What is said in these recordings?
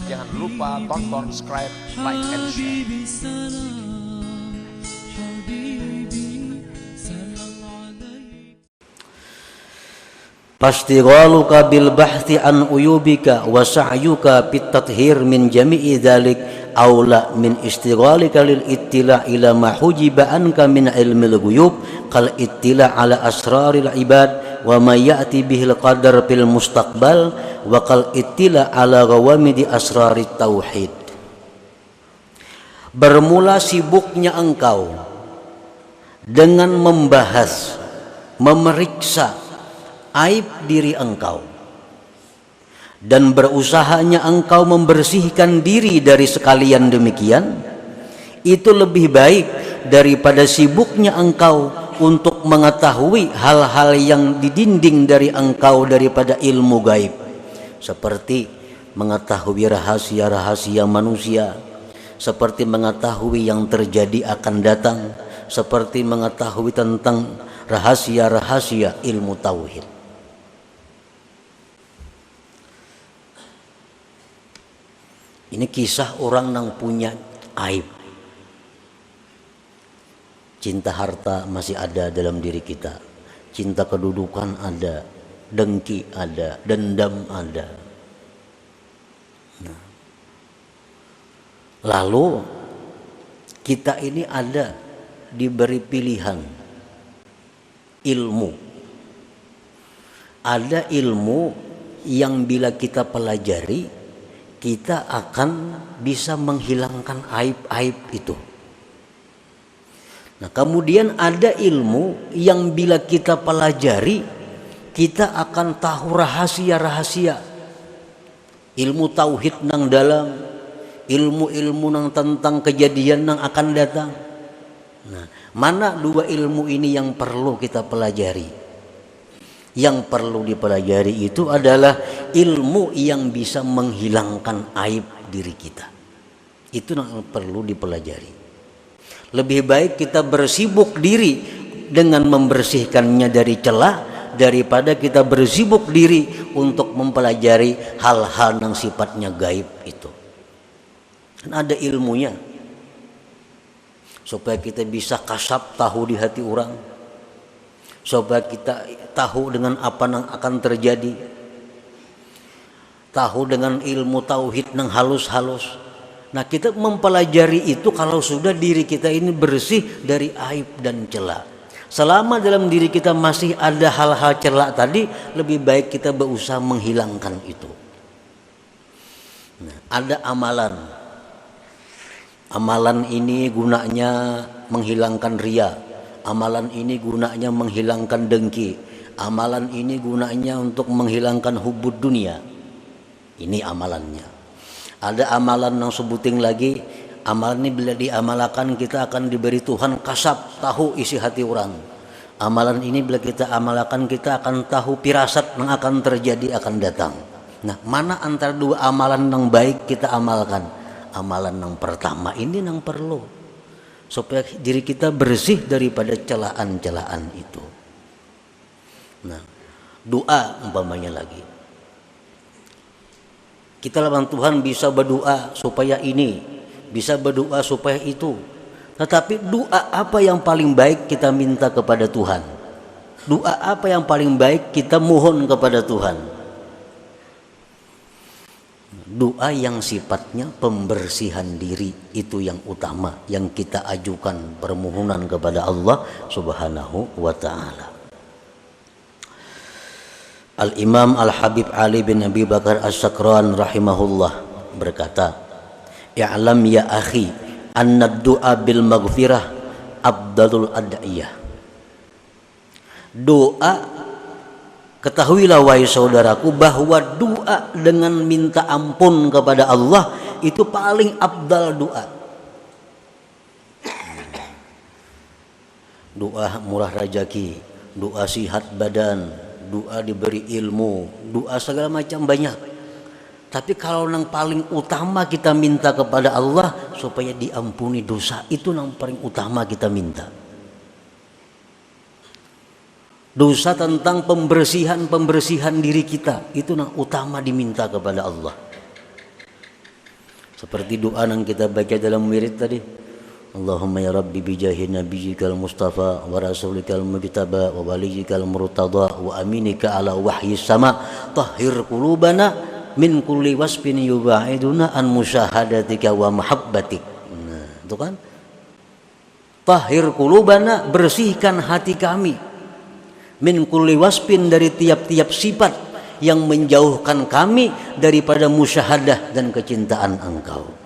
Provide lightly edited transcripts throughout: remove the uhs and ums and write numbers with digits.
Jangan lupa tonton, subscribe, like, and share. Fastighaluka bil bahthi an uyubika wa sa'yuka bit tathhir min jami'i dzalik aula min istighalika lil ittila' ila ma hujiba anka min ilmil ghuyub kal ittila' ala asraril ibad wa ma ya'ti bihil qadar fil mustaqbal wa kal ittila' ala ghawamidi asrarit tauhid. Bermula sibuknya engkau dengan membahas, memeriksa aib diri engkau, dan berusahanya engkau membersihkan diri dari sekalian demikian, itu lebih baik daripada sibuknya engkau untuk mengetahui hal-hal yang didinding dari engkau daripada ilmu gaib, seperti mengetahui rahasia-rahasia manusia, seperti mengetahui yang terjadi akan datang, seperti mengetahui tentang rahasia-rahasia ilmu tauhid. Ini kisah orang yang punya aib. Cinta harta masih ada dalam diri kita. Cinta kedudukan ada. Dengki ada. Dendam ada. Nah. Lalu kita ini ada diberi pilihan ilmu. Ada ilmu yang bila kita pelajari, kita akan bisa menghilangkan aib-aib itu. Nah, kemudian ada ilmu yang bila kita pelajari, kita akan tahu rahasia-rahasia. Ilmu tauhid nang dalam, ilmu-ilmu nang tentang kejadian nang akan datang. Nah, mana dua ilmu ini yang perlu kita pelajari? Yang perlu dipelajari itu adalah ilmu yang bisa menghilangkan aib diri kita. Itu yang perlu dipelajari. Lebih baik kita bersibuk diri dengan membersihkannya dari celah daripada kita bersibuk diri untuk mempelajari hal-hal yang sifatnya gaib itu. Dan ada ilmunya supaya kita bisa kasab tahu di hati orang, supaya kita tahu dengan apa yang akan terjadi, tahu dengan ilmu tauhid yang halus-halus. Nah, kita mempelajari itu kalau sudah diri kita ini bersih dari aib dan celah. Selama dalam diri kita masih ada hal-hal celah tadi, lebih baik kita berusaha menghilangkan itu. Nah, ada amalan. Amalan ini gunanya menghilangkan riya. Amalan ini gunanya menghilangkan dengki. Amalan ini gunanya untuk menghilangkan hubud dunia. Ini amalannya. Ada amalan yang sebuting lagi. Amalan ini bila diamalkan kita akan diberi Tuhan kasab, tahu isi hati orang. Amalan ini bila kita amalkan kita akan tahu firasat yang akan terjadi akan datang. Nah, mana antara dua amalan yang baik kita amalkan? Amalan yang pertama ini yang perlu, supaya diri kita bersih daripada celaan-celaan itu. Nah, doa umpamanya lagi. Kita lawan Tuhan bisa berdoa supaya ini, bisa berdoa supaya itu. Tetapi doa apa yang paling baik kita minta kepada Tuhan? Doa apa yang paling baik kita mohon kepada Tuhan? Doa yang sifatnya pembersihan diri, itu yang utama yang kita ajukan permohonan kepada Allah Subhanahu wa taala. Al-Imam Al-Habib Ali bin Abi Bakar As-Sakran rahimahullah berkata, "I'lam ya akhi anna ad-du'a bil maghfirah afdalul ad'iyah." Doa, ketahuilah wahai saudaraku bahwa doa dengan minta ampun kepada Allah itu paling afdal doa. Doa murah rezeki, doa sihat badan, doa diberi ilmu, doa segala macam banyak. Tapi kalau yang paling utama kita minta kepada Allah supaya diampuni dosa, itu yang paling utama kita minta. Dosa tentang pembersihan diri kita, itu yang utama diminta kepada Allah. Seperti doa yang kita baca dalam wirid tadi, Allahumma ya Rabbi bijahi nabiyyikal mustafa wa rasulikal mujtaba wa waliyikal murtada wa aminika ala wahyi sama tahhir qulubana min kulli wasfin yubaiduna an musyahadatika wa mahabbatik. Nah, itu kan? Tahhir qulubana, bersihkan hati kami, min kulli wasfin, dari tiap-tiap sifat yang menjauhkan kami daripada musyahadah dan kecintaan Engkau.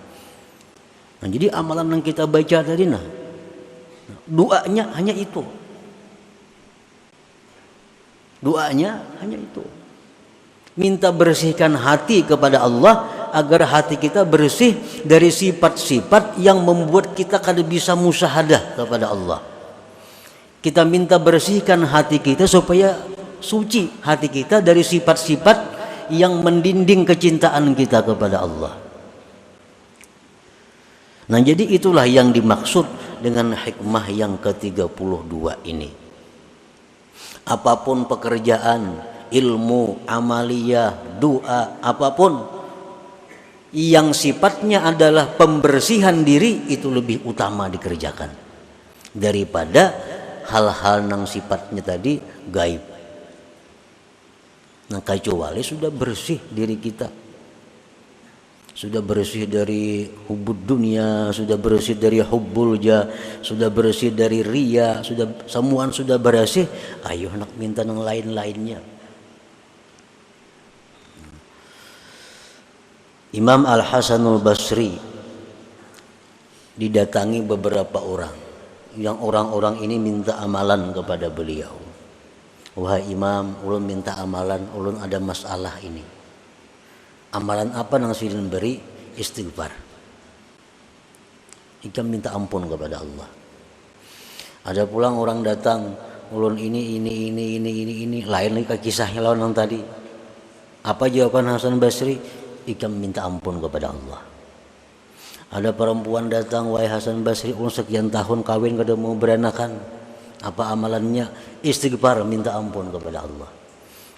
Nah, jadi amalan yang kita baca tadi, doanya hanya itu. Doanya hanya itu. Minta bersihkan hati kepada Allah agar hati kita bersih dari sifat-sifat yang membuat kita kada bisa musyahadah kepada Allah. Kita minta bersihkan hati kita supaya suci hati kita dari sifat-sifat yang mendinding kecintaan kita kepada Allah. Nah, jadi itulah yang dimaksud dengan hikmah yang ke-32 ini. Apapun pekerjaan, ilmu, amaliyah, doa, apapun yang sifatnya adalah pembersihan diri, itu lebih utama dikerjakan daripada hal-hal yang sifatnya tadi gaib. Nah, kecuali sudah bersih diri kita, sudah bersih dari hubud dunia, sudah bersih dari hubbul jah, sudah bersih dari riya, sudah semuaan sudah bersih, ayo nak minta yang lain-lainnya. Imam Al-Hasanul Basri didatangi beberapa orang, yang orang-orang ini minta amalan kepada beliau. Wahai Imam, ulun minta amalan, ulun ada masalah ini. Amalan apa yang sidin beri? Istighfar. Ikam minta ampun kepada Allah. Ada pulang orang datang, ulun ini, lain lagi kisahnya lawan yang tadi. Apa jawaban Hasan Basri? Ikam minta ampun kepada Allah. Ada perempuan datang, wahai Hasan Basri, ulun sekian tahun kawin kada mau beranakan. Apa amalannya? Istighfar, minta ampun kepada Allah.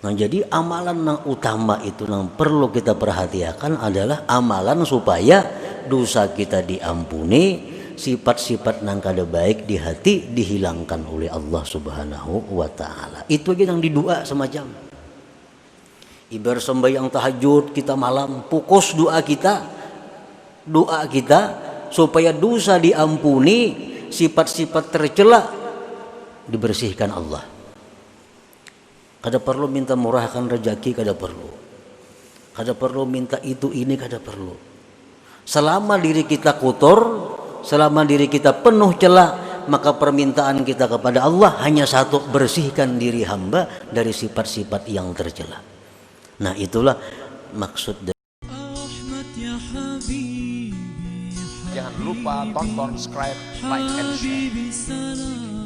Nah, jadi amalan yang utama itu yang perlu kita perhatikan adalah amalan supaya dosa kita diampuni, sifat-sifat yang kada baik di hati dihilangkan oleh Allah Subhanahu wa taala. Itu aja yang didoa semacam. Ibarat sembahyang tahajud kita malam, fokus doa kita supaya dosa diampuni, sifat-sifat tercela dibersihkan Allah. Kada perlu minta murahkan rezeki, kada perlu. Kada perlu minta itu ini, kada perlu. Selama diri kita kotor, selama diri kita penuh celah, maka permintaan kita kepada Allah hanya satu, bersihkan diri hamba dari sifat-sifat yang tercela. Nah, itulah maksud dari. Jangan lupa tonton, subscribe, like, and share.